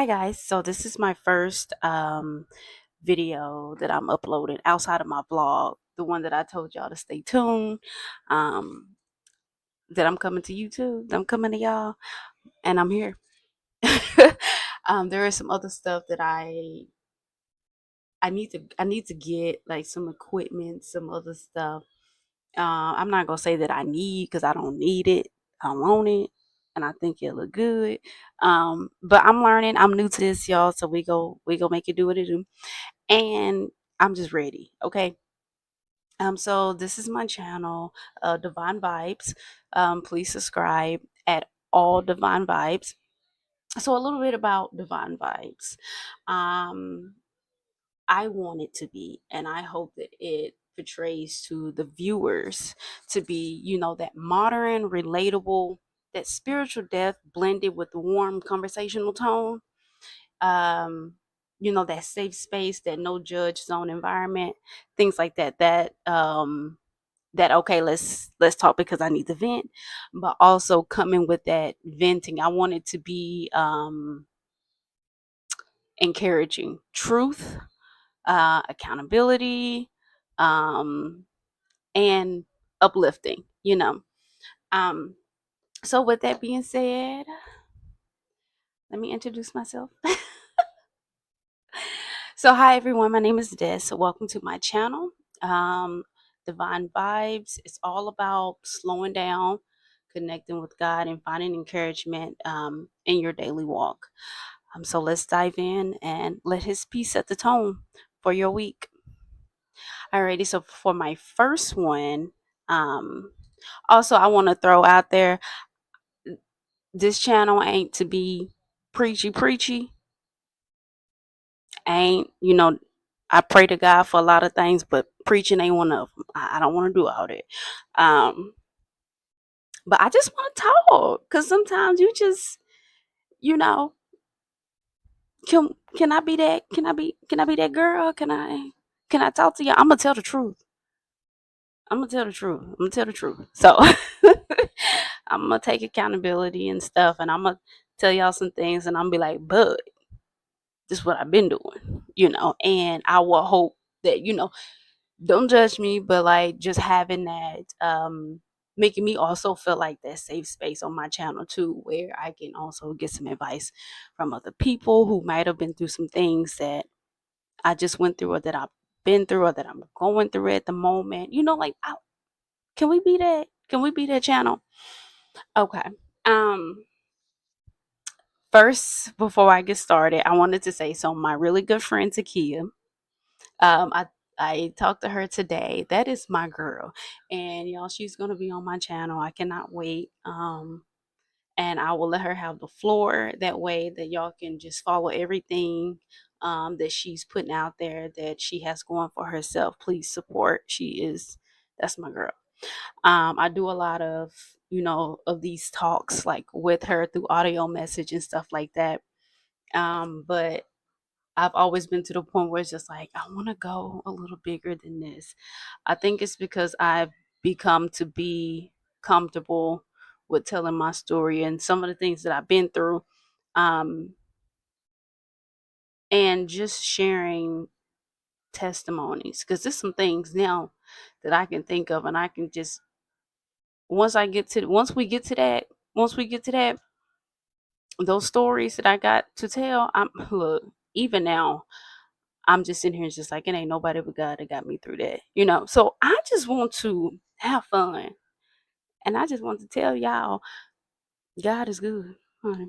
guys, so this is my first video that I'm uploading outside of my vlog, the one that I told y'all to stay tuned. Um, that I'm coming to YouTube, I'm coming to y'all, and I'm here. There is some other stuff that I need to get, like some equipment, some other stuff. I'm not gonna say that I need, because I don't need it. I want it, and I think it look good. But I'm learning. I'm new to this, y'all. So we go make it do what it do, and I'm just ready. Okay. So this is my channel, Divine Vibes. Please subscribe at all Divine Vibes. So a little bit about Divine Vibes. Um, I want it to be, and I hope that it portrays to the viewers to be, that modern, relatable, that spiritual depth blended with warm conversational tone. Um, that safe space, that no judge zone environment, things like that. That okay, let's talk because I need to vent, but also coming with that venting. I want it to be encouraging truth, accountability, um, and uplifting. Um, so with that being said, let me introduce myself. So hi everyone, my name is Des. Welcome to my channel. Um, Divine Vibes. It's all about slowing down, connecting with God, and finding encouragement in your daily walk. So let's dive in and let His peace set the tone for your week. Alrighty, so for my first one, um, also I want to throw out there, this channel ain't to be preachy. Ain't, I pray to God for a lot of things, but preaching ain't one of them. I don't want to do all that. Um, but I just want to talk, because sometimes you just, you know, can I be that? Can I be that girl? Can I talk to you? I'm gonna tell the truth. I'm gonna tell the truth. I'm gonna tell the truth. So I'm gonna take accountability and stuff, and I'm gonna tell y'all some things, and I'm gonna be like, "But this is what I've been doing," And I will hope that don't judge me, but like just having that, making me also feel like that safe space on my channel too, where I can also get some advice from other people who might have been through some things that I just went through, or that I've been through, or that I'm going through at the moment. Like, can we be that? Can we be that channel? Okay. Um, First, before I get started, I wanted to say, so my really good friend Takia, I talked to her today. That is my girl, and y'all, she's gonna be on my channel. I cannot wait. And I will let her have the floor. That way, that y'all can just follow everything that she's putting out there, that she has going for herself. Please support. That's my girl. I do a lot of of these talks, like with her through audio message and stuff like that. But I've always been to the point where it's just like, I want to go a little bigger than this. I think it's because I've become to be comfortable with telling my story and some of the things that I've been through, um, and just sharing testimonies. Because there's some things now that I can think of, and I can just, once we get to that, those stories that I got to tell, look, even now, I'm just sitting here just like, it ain't nobody but God that got me through that. So I just want to have fun. And I just want to tell y'all, God is good. Honey.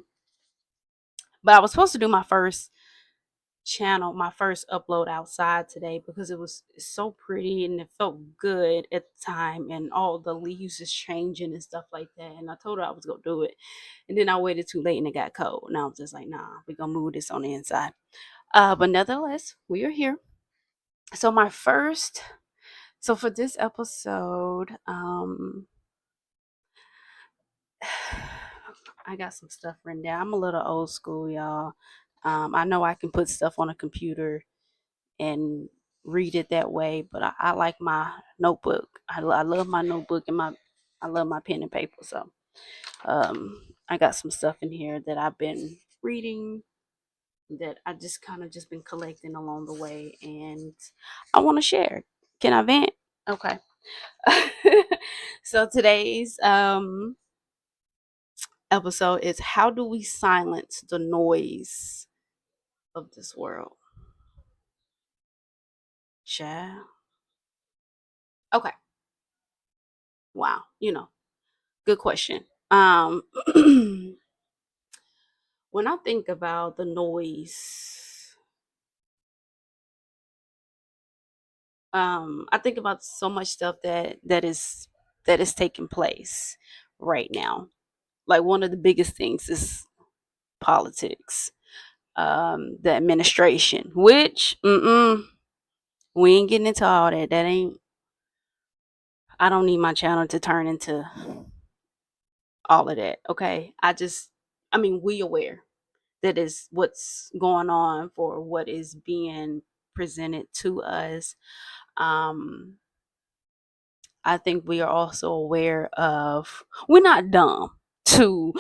But I was supposed to do my first channel, my first upload outside today, because it was so pretty and it felt good at the time, and all the leaves is changing and stuff like that. And I told her I was gonna do it. And then I waited too late and it got cold. Now I'm just like, nah, we're gonna move this on the inside. But nevertheless, we are here. So my first So for this episode, I got some stuff written down. I'm a little old school, y'all. I know I can put stuff on a computer and read it that way, but I like my notebook. I love my notebook, and I love my pen and paper. So I got some stuff in here that I've been reading, that I just kind of just been collecting along the way, and I want to share. Can I vent? Okay. So today's episode is how do we silence the noise of this world? Child. Okay. Wow. Good question. When I think about the noise, I think about so much stuff that is taking place right now. Like one of the biggest things is politics, the administration, which we ain't getting into all that. That ain't. I don't need my channel to turn into all of that. Okay, I mean, we aware that is what's going on for what is being presented to us. Um, I think we are also aware of we're not dumb to,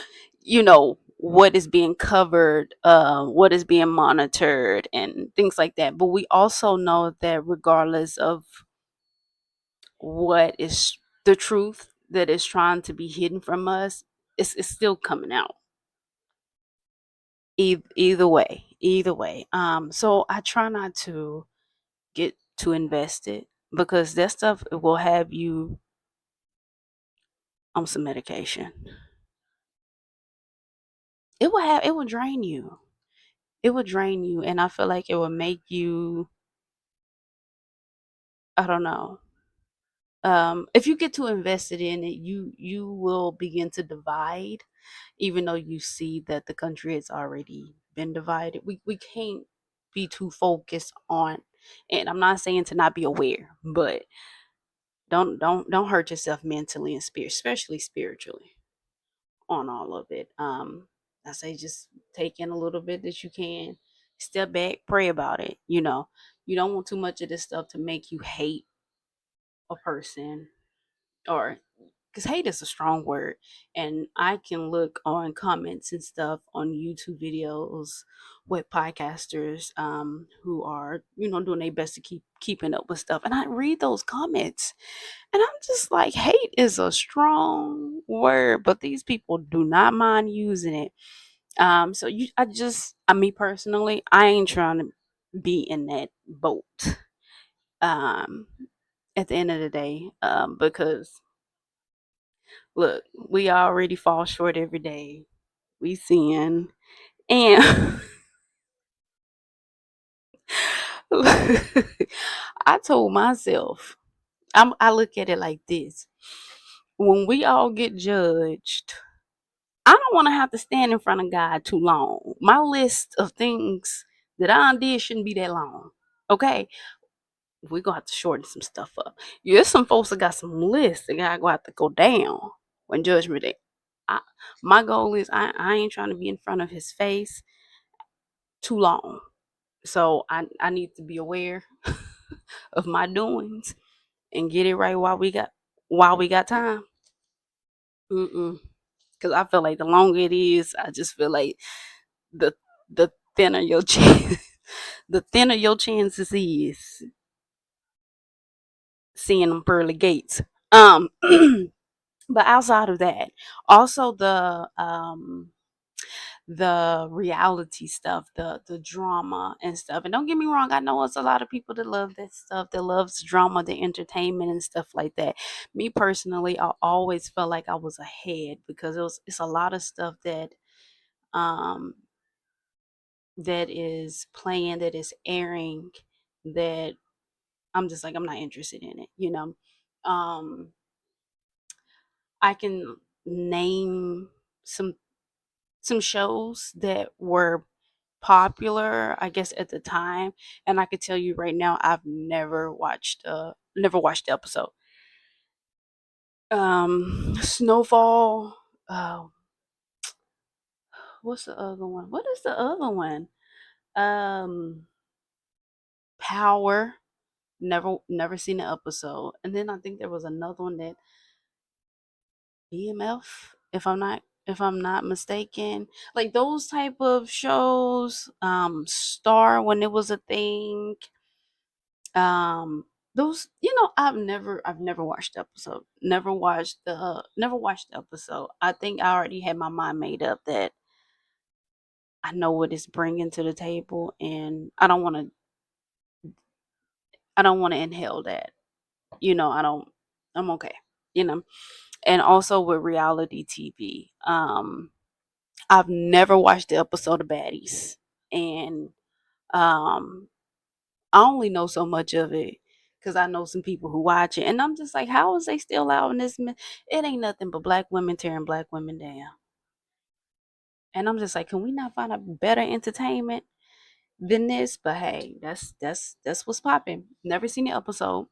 what is being covered, what is being monitored, and things like that. But we also know that regardless of what is the truth that is trying to be hidden from us, it's still coming out. Either way. So I try not to get too invested because that stuff will have you on some medication. It will drain you. It will drain you, and I feel like it will make you, I don't know. If you get too invested in it, you will begin to divide, even though you see that the country has already been divided. We can't be too focused on, and I'm not saying to not be aware, but don't hurt yourself mentally and especially spiritually on all of it. I say just take in a little bit that you can, step back, pray about it. You don't want too much of this stuff to make you hate a person, or because hate is a strong word, and I can look on comments and stuff on YouTube videos with podcasters who are doing their best to keeping up with stuff, and I read those comments, and I'm just like, hate is a strong word, but these people do not mind using it. So me personally, I ain't trying to be in that boat. Um, at the end of the day, because look, we already fall short every day. We sin, and I told myself, I look at it like this: when we all get judged, I don't want to have to stand in front of God too long. My list of things that I did shouldn't be that long. Okay, we're gonna have to shorten some stuff up. There's some folks that got some lists that gotta go have to go down when judgment day. I, my goal is I ain't trying to be in front of his face too long. So I need to be aware of my doings and get it right while we got time. Because I feel like the longer it is, I just feel like the the thinner your chance the thinner your chances is seeing them pearly gates. But outside of that, also the reality stuff, the drama and stuff. And don't get me wrong, I know it's a lot of people that love that stuff, that loves drama, the entertainment and stuff like that. Me personally, I always felt like I was ahead because it's a lot of stuff um that is playing, that is airing, that I'm just like, I'm not interested in it. Um I can name some shows that were popular, I guess, at the time, and I could tell you right now, I've never watched the episode. Snowfall. Uh, what's the other one? What is the other one? Um, Power. Never seen the episode. And then I think there was another one that BMF, if I'm not mistaken. Like those type of shows, Star when it was a thing. Um those, I've never watched the episode. Never watched the episode. I think I already had my mind made up that I know what it's bringing to the table, and I don't want to inhale that. I don't. I'm okay. You know. And also with reality TV, I've never watched the episode of Baddies, and um, I only know so much of it because I know some people who watch it, and I'm just like, how is they still allowing this? It ain't nothing but black women tearing black women down, and I'm just like, can we not find a better entertainment than this? But hey, that's what's popping. Never seen the episode.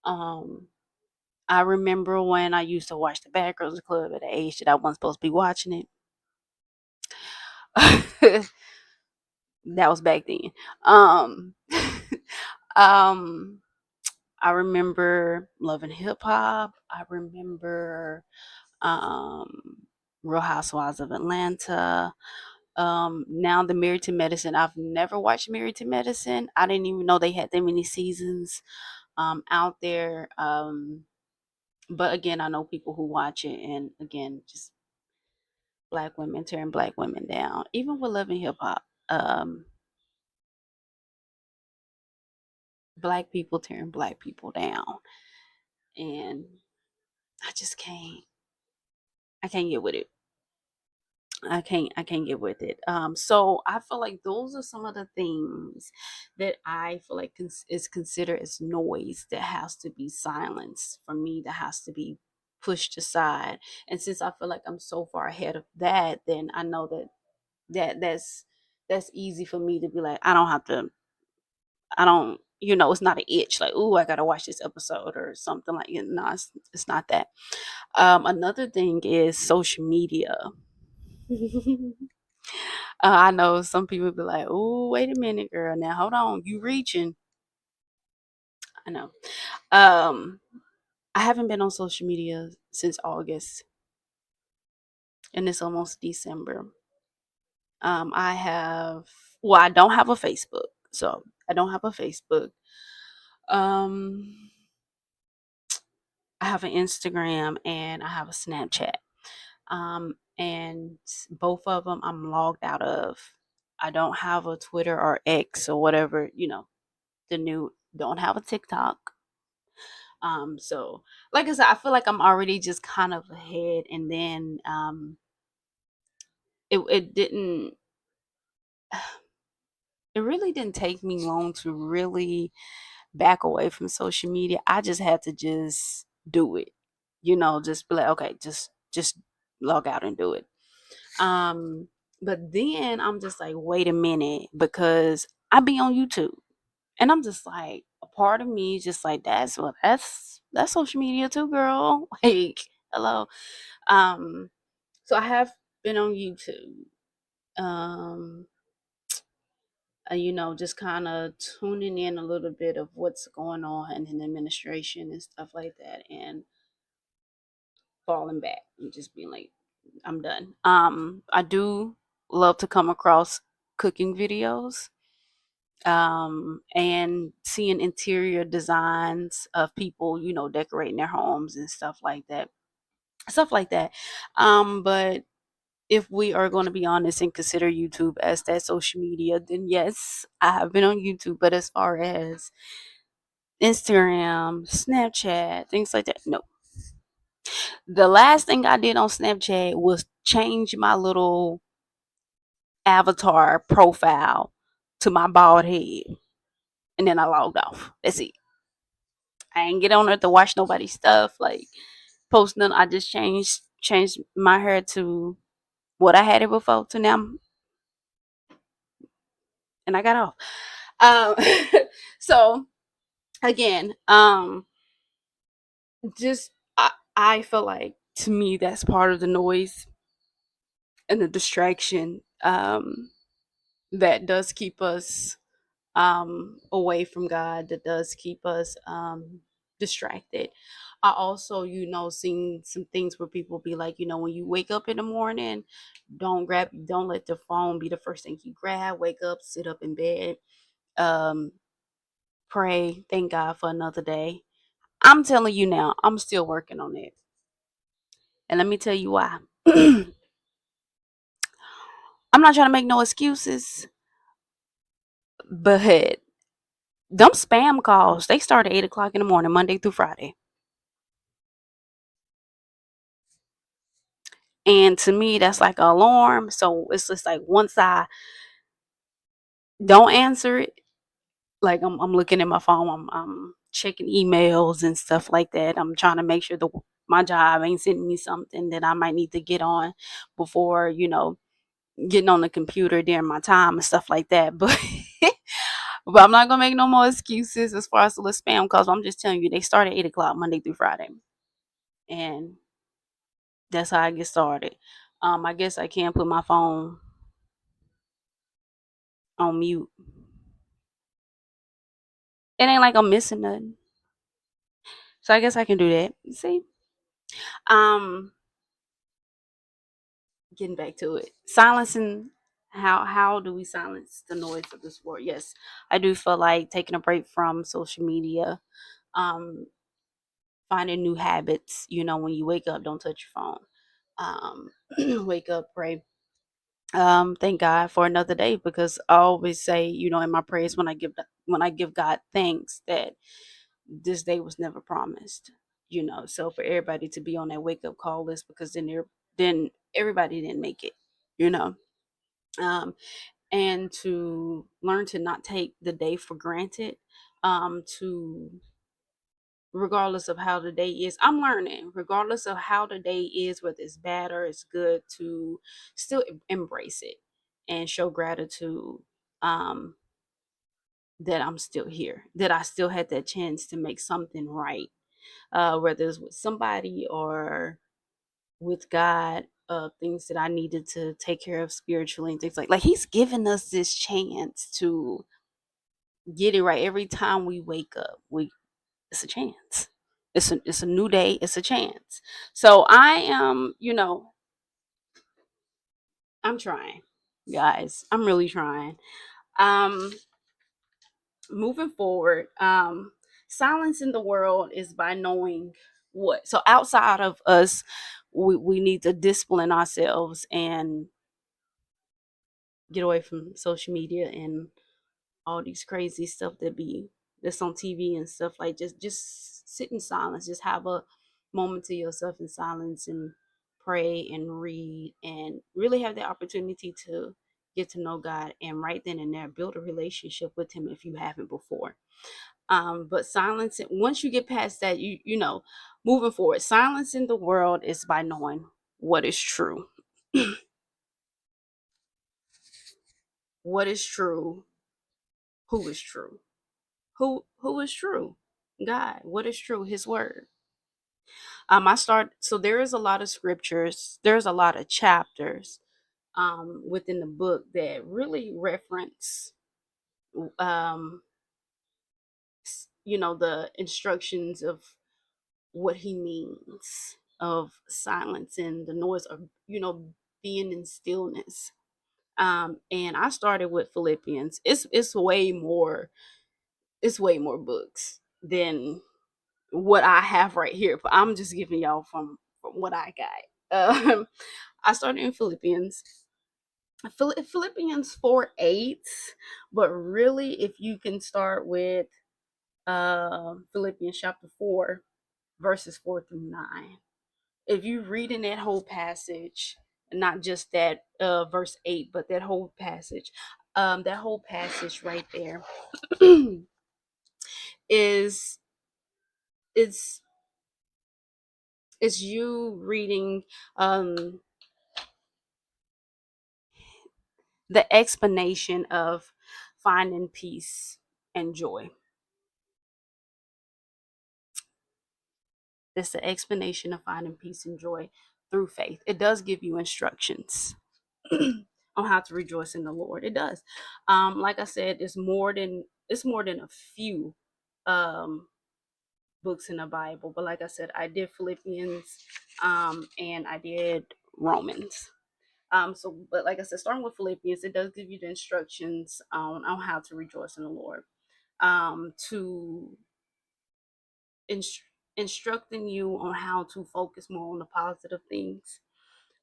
Um, I remember when I used to watch the Bad Girls Club at the age that I wasn't supposed to be watching it. That was back then. Um, um, I remember loving hip hop. I remember um, Real Housewives of Atlanta. Now the Married to Medicine. I've never watched Married to Medicine. I didn't even know they had that many seasons out there. But again, I know people who watch it, and again, just black women tearing black women down. Even with Love and Hip Hop, black people tearing black people down, and I just can't. I can't get with it. I can't get with it. So I feel like those are some of the things that I feel like is considered as noise that has to be silenced for me, that has to be pushed aside. And since I feel like I'm so far ahead of that, then I know that's easy for me to be like, I don't, it's not an itch like, oh, I gotta watch this episode or something like it. No, it's not that. Another thing is social media. I know some people be like, "Oh, wait a minute, girl. Now hold on, you reaching?" I know. Um, I haven't been on social media since August, and it's almost December. I have, well, I don't have a Facebook, so I don't have a Facebook. Um, I have an Instagram and I have a Snapchat. And both of them I'm logged out of. I don't have a Twitter or X or whatever, the new, don't have a TikTok. So like I said, I feel like I'm already just kind of ahead, and then it didn't it really didn't take me long to really back away from social media. I just had to just do it. Just be like, okay, just log out and do it. Um, but then I'm just like, wait a minute, because I be on YouTube, and I'm just like, a part of me is just like, that's social media too, girl. Like, hello. Um, so I have been on YouTube. Um, just kind of tuning in a little bit of what's going on in the administration and stuff like that, and falling back and just being like, I'm done. I do love to come across cooking videos, and seeing interior designs of people, decorating their homes and stuff like that. Stuff like that. But if we are going to be honest and consider YouTube as that social media, then yes, I have been on YouTube. But as far as Instagram, Snapchat, things like that, no. The last thing I did on Snapchat was change my little avatar profile to my bald head, and then I logged off. That's it. I ain't get on there to watch nobody's stuff, like post none. I just changed my hair to what I had it before to now, and I got off. So again, just I feel like, to me, that's part of the noise and the distraction, that does keep us away from God, that does keep us distracted. I also, seen some things where people be like, when you wake up in the morning, don't let the phone be the first thing you grab. Wake up, sit up in bed, um, pray, thank God for another day. I'm telling you now, I'm still working on it. And let me tell you why. I'm not trying to make no excuses, but them spam calls, they start at 8 o'clock in the morning, Monday through Friday. And to me, that's like an alarm. So it's just like once I don't answer it, like I'm looking at my phone, I'm checking emails and stuff like that. I'm trying to make sure my job ain't sending me something that I might need to get on before, getting on the computer during my time and stuff like that. But but I'm not gonna make no more excuses as far as the little spam calls. I'm just telling you, they start at 8 o'clock Monday through Friday, and that's how I get started. I guess I can put my phone on mute. It ain't like I'm missing nothing, so I guess I can do that. See, um, getting back to it, silencing. How do we silence the noise of this world? Yes, I do feel like taking a break from social media, um, finding new habits. When you wake up, don't touch your phone. Wake up, pray. Thank God for another day, because I always say, in my prayers, when I give God thanks, that this day was never promised. So for everybody to be on that wake up call list, because then everybody didn't make it. You know, um, and to learn to not take the day for granted. To regardless of how the day is, I'm learning, regardless of how the day is, whether it's bad or it's good, to still embrace it and show gratitude, um that I'm still here, that I still had that chance to make something right, whether it's with somebody or with God, things that I needed to take care of spiritually and things like he's given us this chance to get it right. Every time we wake up, we it's a chance. It's a new day. It's a chance. So I am, I'm trying, guys. I'm really trying. Um, moving forward, silence in the world is by knowing what. So outside of us, we need to discipline ourselves and get away from social media and all these crazy stuff that's on TV and stuff. Like just sit in silence, just have a moment to yourself in silence and pray and read and really have the opportunity to get to know God, and right then and there build a relationship with him if you haven't before. But silence, once you get past that, moving forward, silence in the world is by knowing what is true. What is true? Who is true? Who is true? God. What is true? His word. So there is a lot of scriptures, there's a lot of chapters within the book that really reference, um the instructions of what he means of silencing the noise of, being in stillness. And I started with Philippians. It's way more books than what I have right here, but I'm just giving y'all from what I got. I started in Philippians. Philippians 4:8, but really, if you can start with Philippians chapter 4, verses 4 through 9. If you read in that whole passage, not just that verse 8, but that whole passage right there is it's it's you reading um the explanation of finding peace and joy. It's the explanation of finding peace and joy through faith. It does give you instructions on how to rejoice in the Lord. It does. Like I said, it's more than a few um books in the Bible. But like I said, I did Philippians, and I did Romans. But like I said, starting with Philippians, it does give you the instructions on how to rejoice in the Lord. To inst- instructing you on how to focus more on the positive things.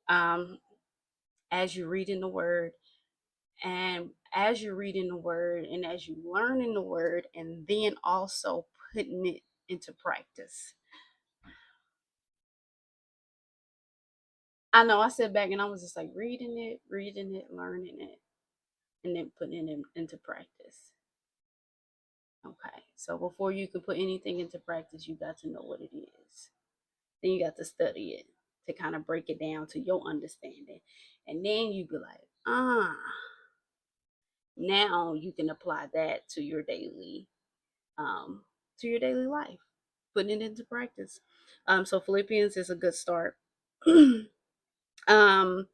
Um, as you're reading the Word, and as you're reading the Word, and as you learn in the Word, and then also putting it into practice. I know I sat back and I was just like reading it, learning it, and then putting it into practice. Okay, so before you can put anything into practice, you got to know what it is. Then you got to study it to kind of break it down to your understanding. And then you be like, now you can apply that um, to your daily life, putting it into practice. So Philippians is a good start. um,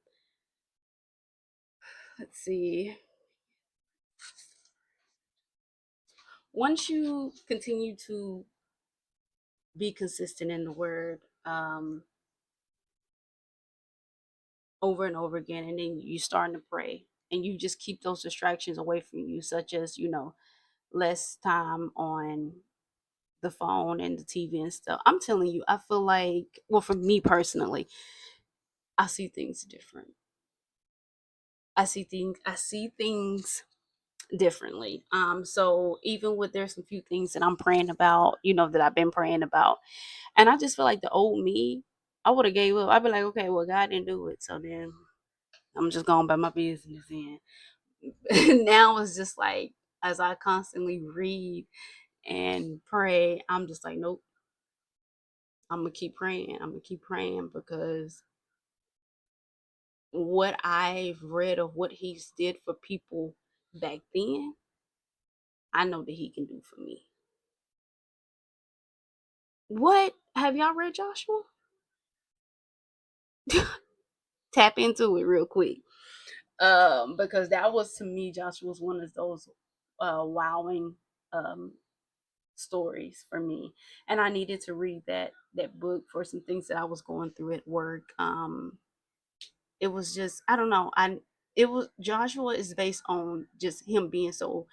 let's see. Once you continue to be consistent in the word, over and over again, and then you starting to pray, and you just keep those distractions away from you, such as less time on the phone and the TV and stuff. I'm telling you, I feel like, well, for me personally, I see things different. I see things differently. So even with there's some few things that I'm praying about, that I've been praying about, and I just feel like the old me, I would have gave up. I'd be like, okay, well, God didn't do it, so then I'm just going about my business. And now it's just like, as I constantly read and pray, I'm just like, nope, I'm gonna keep praying. I'm gonna keep praying, because what I've read of what he's did for people back then, I know that he can do for me. What have y'all read Joshua? Tap into it real quick. Because that was, to me, Joshua was one of those wowing um stories for me, and I needed to read that book for some things that I was going through at work. It was just, I don't know, I it was Joshua is based on just him being so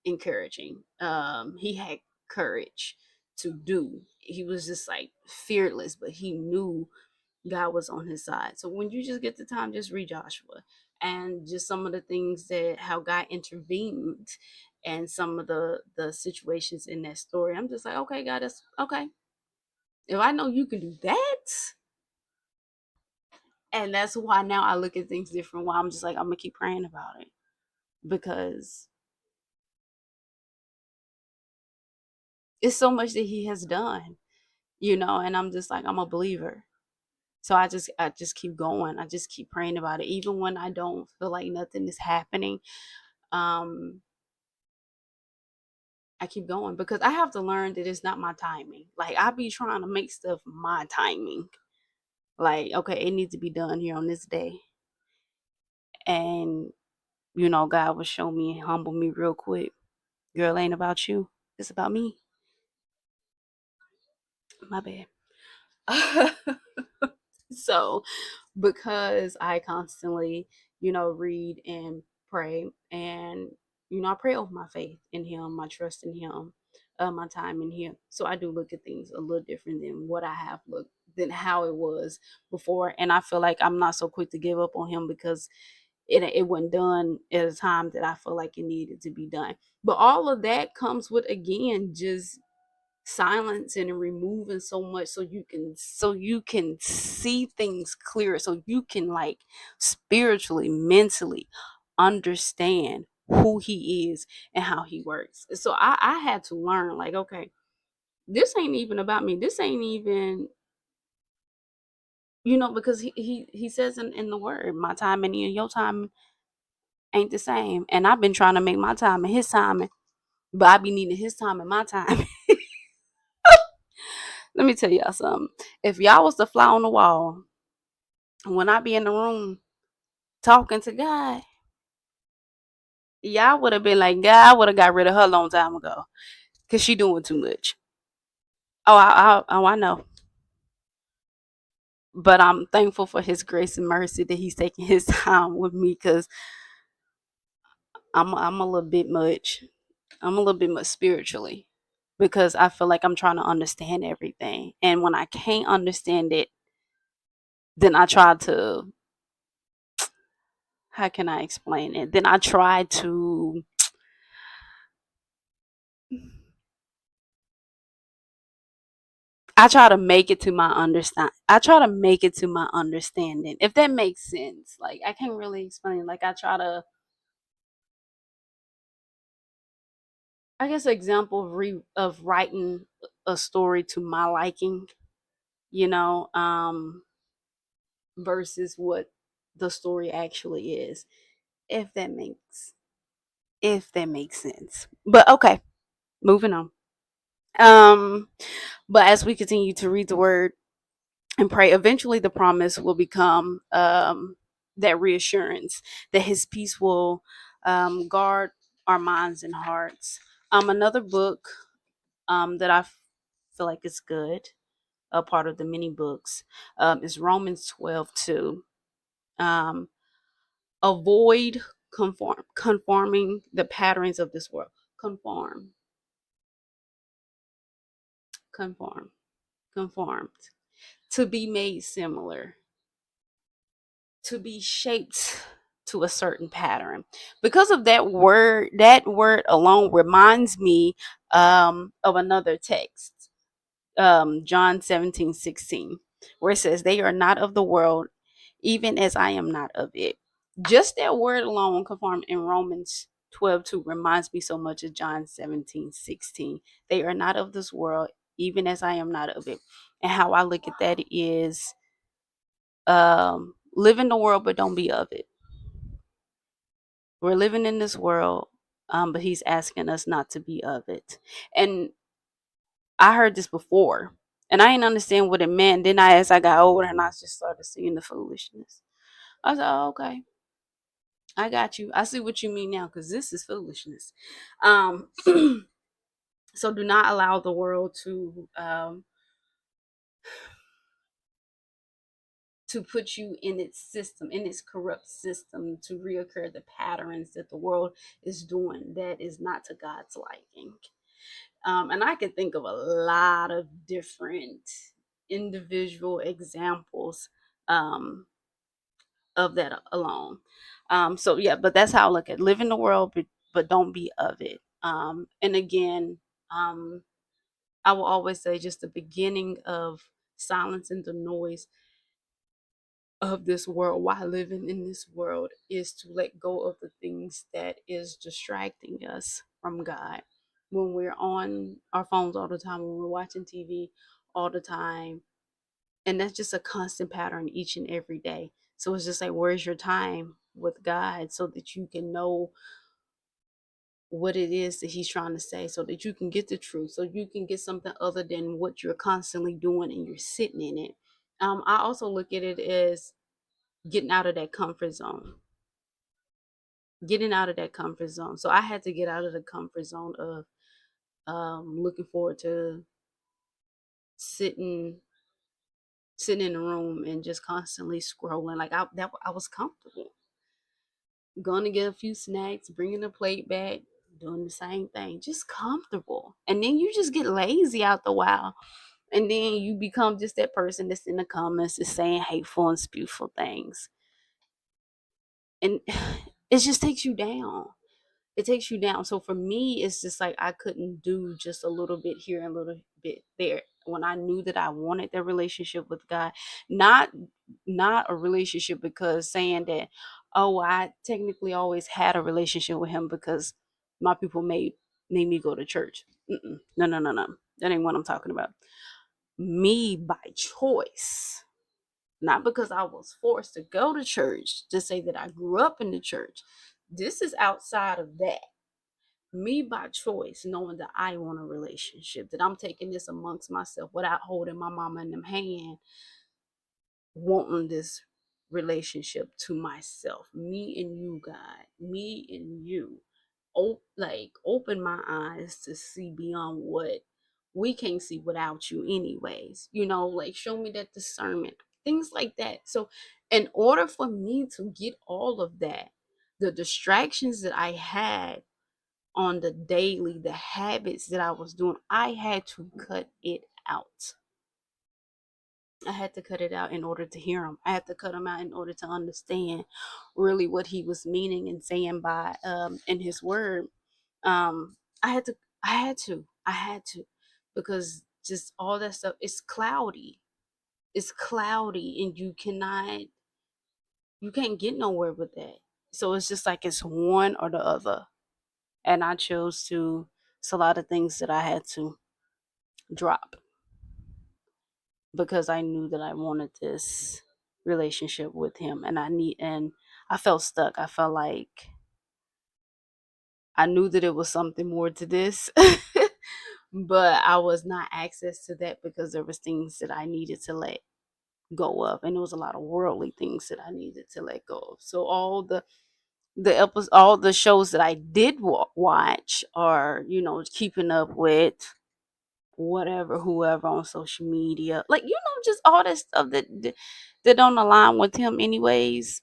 encouraging. He had courage to do. He was just like fearless, but he knew God was on his side. So when you just get the time, just read Joshua, and just some of the things that how God intervened, and some of the situations in that story. I'm just like, okay, God, that's okay. If I know you can do that, and that's why now I look at things different. Why I'm just like, I'm gonna keep praying about it, because it's so much that He has done, and I'm just like, I'm a believer. So I just keep going. I just keep praying about it, even when I don't feel like nothing is happening. Um, I keep going, because I have to learn that it's not my timing. Like, I be trying to make stuff my timing. Like, okay, it needs to be done here on this day. And, God will show me and humble me real quick. Girl, ain't about you. It's about me. My bad. So, because I constantly, read and pray, and, I pray over my faith in Him, my trust in Him, my time in Him. So I do look at things a little different than what I have looked, than how it was before. And I feel like I'm not so quick to give up on Him, because it wasn't done at a time that I feel like it needed to be done. But all of that comes with, again, just silencing and removing so much, so you can see things clearer, so you can, like, spiritually, mentally understand who He is and how He works. So I had to learn, like, okay, this ain't even about me. This ain't even, because he says in the word, my time and your time ain't the same. And I've been trying to make my time and His time, but I be needing His time and my time. Let me tell y'all something. If y'all was to fly on the wall, when I be in the room talking to God, y'all would have been like, God, I would have got rid of her a long time ago, because she doing too much. I know. But I'm thankful for his grace and mercy that he's taking his time with me, because I'm a little bit much. I'm a little bit much spiritually, because I feel like I'm trying to understand everything. And when I can't understand it, then I try to, how can I explain it? Then I try to make it to my understand. I try to make it to my understanding, if that makes sense. Like, I can't really explain it. Like, I try to, I guess, an example of writing a story to my liking, you know, versus what the story actually is. If that makes if that makes sense. But okay, moving on. Um, but as we continue to read the word and pray, eventually the promise will become that reassurance that his peace will guard our minds and hearts. Another book that I feel like is good, a part of the many books, is Romans 12:2. Um, Avoid conforming the patterns of this world. Conform, conform, conformed. To be made similar, to be shaped to a certain pattern. Because of that word alone reminds me of another text, John 17:16, where it says, "They are not of the world, even as I am not of it." Just that word alone, conform, in Romans 12:2, reminds me so much of John 17:16. They are not of this world, even as I am not of it. And how I look at that is, live in the world, but don't be of it. We're living in this world, but he's asking us not to be of it. And I heard this before, and I didn't understand what it meant. Then as I got older, and I just started seeing the foolishness. I said, "Oh, okay, I got you. I see what you mean now, because this is foolishness." Um, so do not allow the world to put you in its system, in its corrupt system, to reoccur the patterns that the world is doing that is not to God's liking. And I can think of a lot of different individual examples um, of that alone. So yeah, but that's how I look at it. Live in the world, but don't be of it. And again, um, I will always say, just the beginning of silencing the noise of this world while living in this world is to let go of the things that is distracting us from God. When we're on our phones all the time, when we're watching TV all the time, and that's just a constant pattern each and every day. So it's just like, where's your time with God, so that you can know what it is that he's trying to say, so that you can get the truth, so you can get something other than what you're constantly doing and you're sitting in it. I also look at it as getting out of that comfort zone, getting out of that comfort zone. So I had to get out of the comfort zone of looking forward to sitting sitting in a room and just constantly scrolling. Like, I was comfortable, going to get a few snacks, bringing the plate back, doing the same thing, just comfortable. And then you just get lazy after a while, and then you become just that person that's in the comments, is saying hateful and spiteful things, and it just takes you down. It takes you down. So for me, it's just like, I couldn't do just a little bit here and a little bit there. When I knew that I wanted that relationship with God, not not a relationship because saying that, oh, I technically always had a relationship with him because my people made me go to church. No, no, no, no. That ain't what I'm talking about. Me by choice, not because I was forced to go to church, to say that I grew up in the church. This is outside of that. Me by choice, knowing that I want a relationship, that I'm taking this amongst myself without holding my mama in them hand, wanting this relationship to myself. Me and you, God. Me and you. Like, open my eyes to see beyond what we can't see without you anyways. You know, like show me that discernment, things like that. So in order for me to get all of that, the distractions that I had on the daily, the habits that I was doing, I had to cut it out. I had to cut it out in order to hear him. I had to cut him out in order to understand really what he was meaning and saying by in his word. um I had to, I had to, because just all that stuff is cloudy. It's cloudy and you can't get nowhere with that. So it's just like it's one or the other. And I chose to, it's a lot of things that I had to drop because I knew that I wanted this relationship with him, and I felt stuck. I felt like I knew that it was something more to this. But I was not access to that because there was things that I needed to let go of, and there was a lot of worldly things that I needed to let go of. So all the shows that I did watch are, keeping up with whatever, whoever on social media, like, just all that stuff that don't align with him anyways.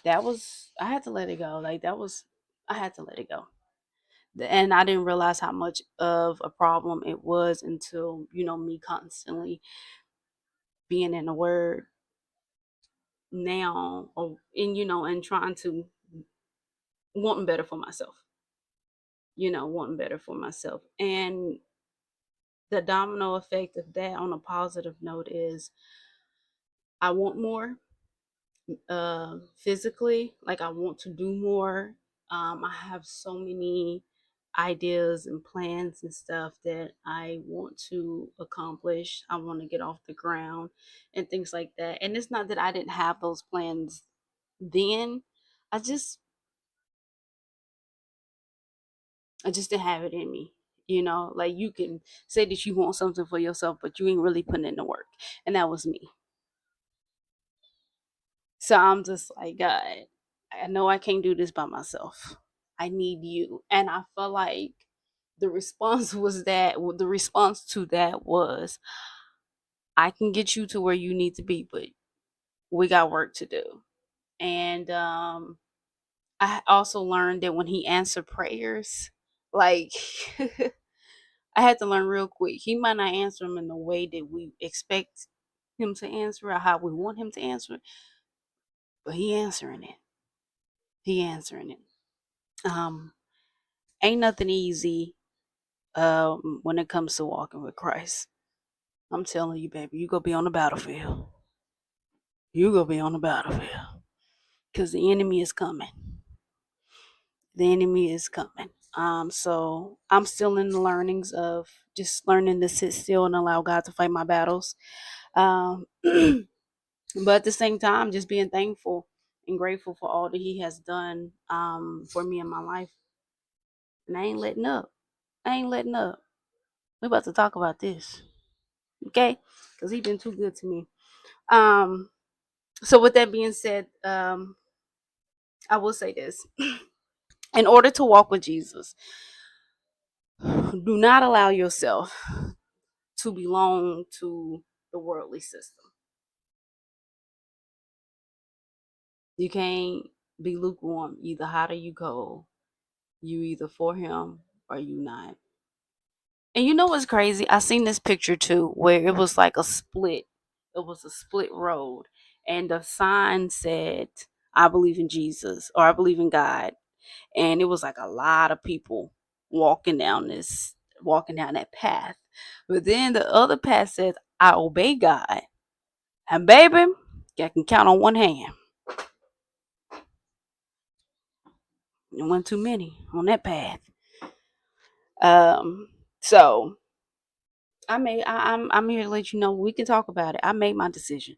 That was, I had to let it go. Like, that was, I had to let it go. And I didn't realize how much of a problem it was until, me constantly being in the word now, and trying to, wanting better for myself, wanting better for myself. And the domino effect of that on a positive note is I want more, physically, like I want to do more. I have so many ideas and plans and stuff that I want to accomplish. I want to get off the ground and things like that. And it's not that I didn't have those plans then. I just I just didn't have it in me. Like, you can say that you want something for yourself, but you ain't really putting in the work. And that was me. So I'm just like, God, I know I can't do this by myself. I need you. And I feel like the response to that was, I can get you to where you need to be, but we got work to do. And I also learned that when he answered prayers, like, I had to learn real quick. He might not answer them in the way that we expect him to answer or how we want him to answer it, but he answering it. He answering it. Um, Ain't nothing easy when it comes to walking with Christ. I'm telling you, baby, you gonna be on the battlefield. You gonna be on the battlefield because the enemy is coming. The enemy is coming. So I'm still in the learnings of just learning to sit still and allow God to fight my battles. Um, but at the same time, just being thankful and grateful for all that He has done for me in my life. And I ain't letting up. I ain't letting up. We're about to talk about this, okay? Because He's been too good to me. Um, so with that being said, I will say this: in order to walk with Jesus, do not allow yourself to belong to the worldly system. You can't be lukewarm, either hot or you cold. You either for Him or you not. And you know what's crazy? I seen this picture too, where it was like a split. It was a split road, and the sign said, "I believe in Jesus" or "I believe in God." And it was like a lot of people walking down walking down that path. But then the other path says, "I obey God." And baby, I can count on one hand. There wasn't too many on that path. So I'm here to let you know we can talk about it. I made my decision.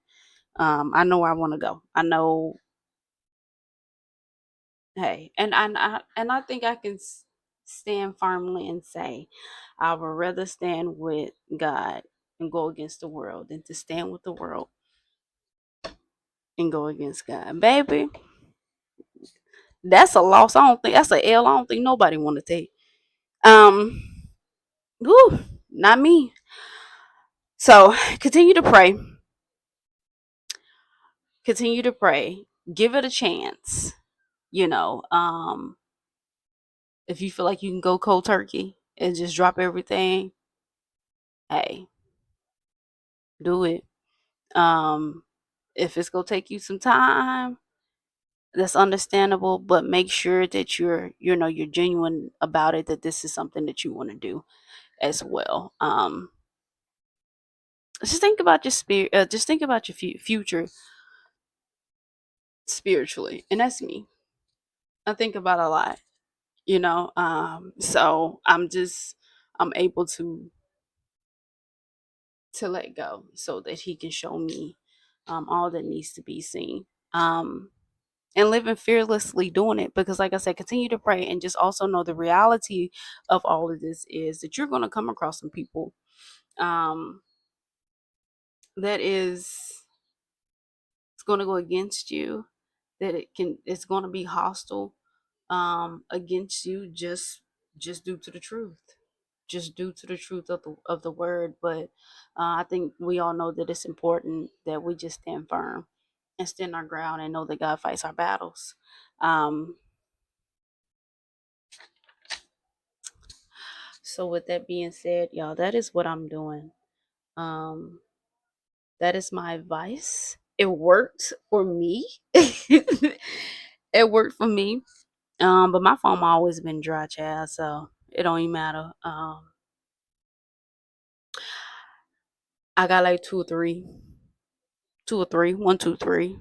I know where I want to go. I know, hey, and I think I can stand firmly and say I would rather stand with God and go against the world than to stand with the world and go against God. Baby, that's a loss. I don't think that's a L. I don't think nobody want to take. Um, Woo, not me. So continue to pray. Continue to pray. Give it a chance. You know, if you feel like you can go cold turkey and just drop everything, hey, do it. Um, if it's gonna take you some time, that's understandable, but make sure that you're genuine about it, that this is something that you want to do as well. Just think about your spirit, just think about your future spiritually, and that's me. I think about a lot, so I'm able to let go so that he can show me all that needs to be seen. And living fearlessly doing it, because like I said, continue to pray, and just also know the reality of all of this is that you're going to come across some people um that is it's going to go against you, that it's going to be hostile against you, just due to the truth, just due to the truth of the word. But I think we all know that it's important that we just stand firm and stand our ground and know that God fights our battles. um So with that being said, y'all, that is what I'm doing. Um, that is my advice. It worked for me. It worked for me. But my phone always been dry, child, so it don't even matter. I got like two or three, one, two, three,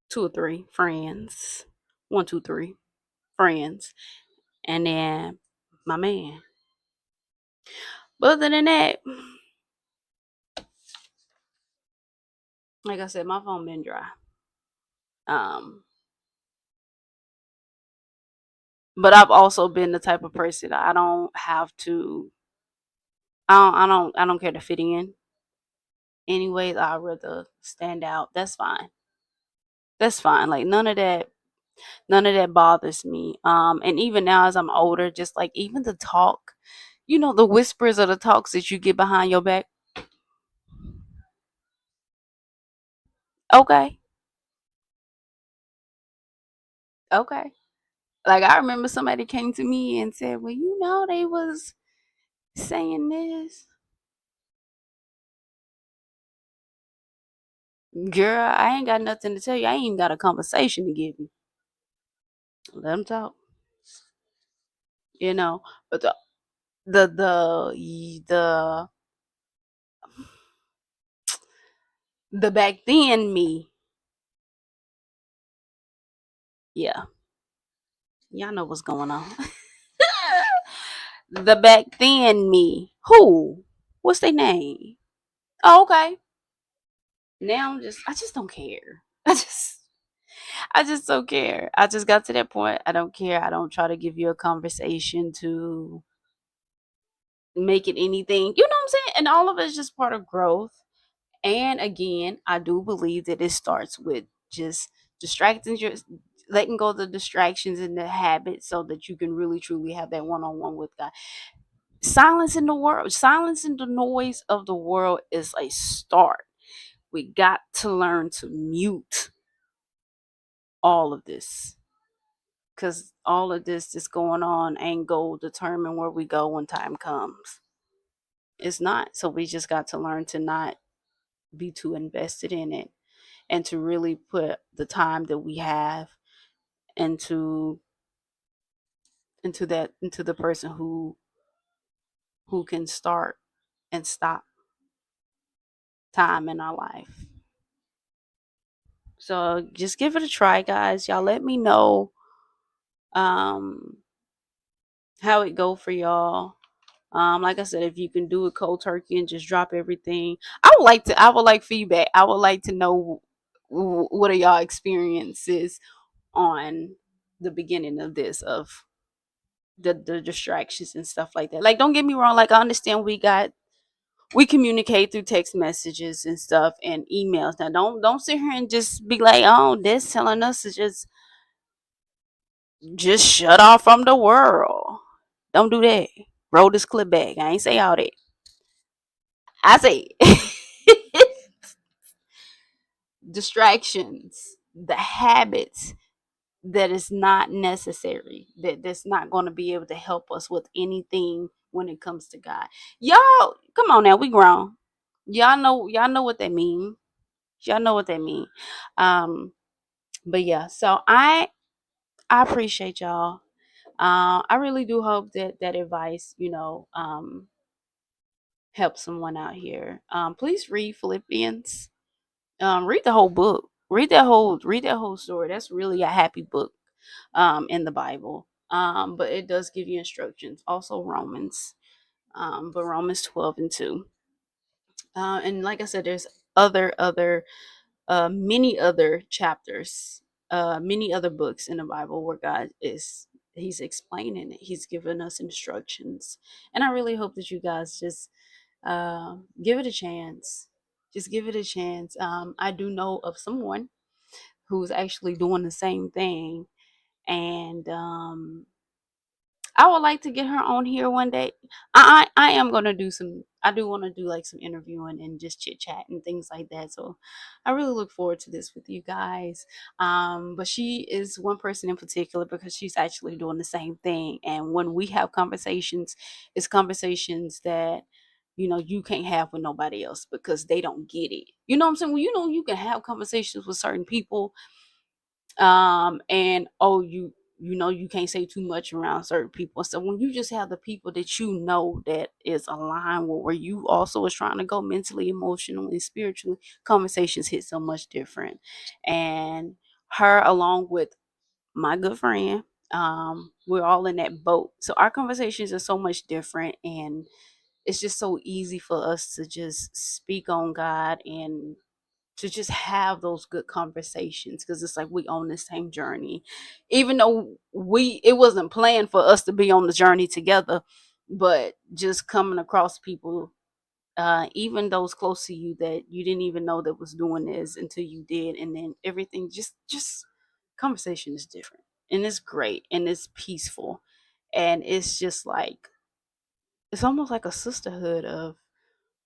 two or three friends, one, two, three friends, and then my man. But other than that, like I said, my phone been dry. Um, but I've also been the type of person that I don't have to. I don't care to fit in. Anyways, I'd rather stand out. That's fine. That's fine. Like none of that bothers me. And even now as I'm older, just like even the talk, the whispers of the talks that you get behind your back. Okay, okay. Like I remember somebody came to me and said, "Well, they was saying this." Girl, I ain't got nothing to tell you. I ain't even got a conversation to give you. Let them talk. You know, but the the back then me, yeah, y'all know what's going on. The back then me, who? What's their name? Oh, okay. Now I just don't care. I just don't care. I just got to that point. I don't care. I don't try to give you a conversation to make it anything. You know what I'm saying? And all of it's just part of growth. And again, I do believe that it starts with just distracting your letting go of the distractions and the habits so that you can really truly have that one-on-one with God. Silencing the noise of the world is a start. We got to learn to mute all of this, because all of this that's going on ain't going to determine where we go when time comes. It's not. So we just got to learn to not be too invested in it, and to really put the time that we have into into the person who can start and stop time in our life. So just give it a try, guys. Y'all let me know um how it go for y'all. Like I said, if you can do it cold turkey and just drop everything, I would like feedback. I would like to know what are y'all experiences on the beginning of this, of the distractions and stuff like that. Like, don't get me wrong, like I understand we communicate through text messages and stuff and emails. Now don't sit here and just be like, oh, this telling us to just shut off from the world. Don't do that. Roll this clip back. I ain't say all that. I say distractions, the habits that is not necessary, that's not going to be able to help us with anything when it comes to God. Y'all, come on now, we grown. Y'all know what that mean. Y'all know what that mean. Um, but yeah, so I appreciate y'all. I really do hope that that advice, help someone out here. Please read Philippians. Read the whole book. Read that whole story. That's really a happy book in the Bible. But it does give you instructions. Also Romans. But Romans 12 and 2. And like I said, there's other many other chapters, many other books in the Bible where He's explaining it. He's giving us instructions. And I really hope that you guys just give it a chance. Just give it a chance. I do know of someone who's actually doing the same thing. And I would like to get her on here one day. I am gonna do some. I do want to do like some interviewing and just chit chat and things like that. So I really look forward to this with you guys. But she is one person in particular because she's actually doing the same thing. And when we have conversations, it's conversations that you can't have with nobody else because they don't get it. You know what I'm saying? Well, you can have conversations with certain people, and you can't say too much around certain people. So when you just have the people that that is aligned with where you also is trying to go mentally, emotionally, spiritually, conversations hit so much different. And her, along with my good friend, we're all in that boat, so our conversations are so much different, and it's just so easy for us to just speak on God and to just have those good conversations, because it's like we on the same journey, even though it wasn't planned for us to be on the journey together. But just coming across people, even those close to you that you didn't even know that was doing this until you did, and then everything just conversation is different, and it's great, and it's peaceful, and it's just like it's almost like a sisterhood of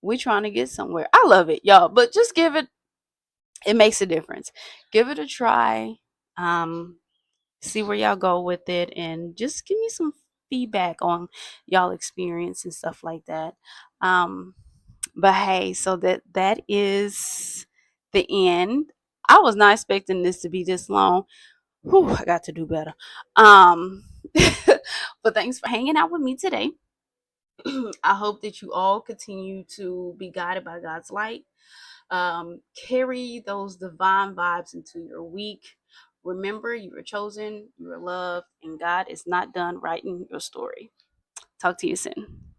we trying to get somewhere. I love it, y'all, but just it makes a difference. Give it a try. Um, See where y'all go with it, and just give me some feedback on y'all experience and stuff like that. Um, but hey, so that is the end. I was not expecting this to be this long. Whew, I got to do better. Um, but thanks for hanging out with me today. I hope that you all continue to be guided by God's light. Carry those divine vibes into your week. Remember, you were chosen, you are loved, and God is not done writing your story. Talk to you soon.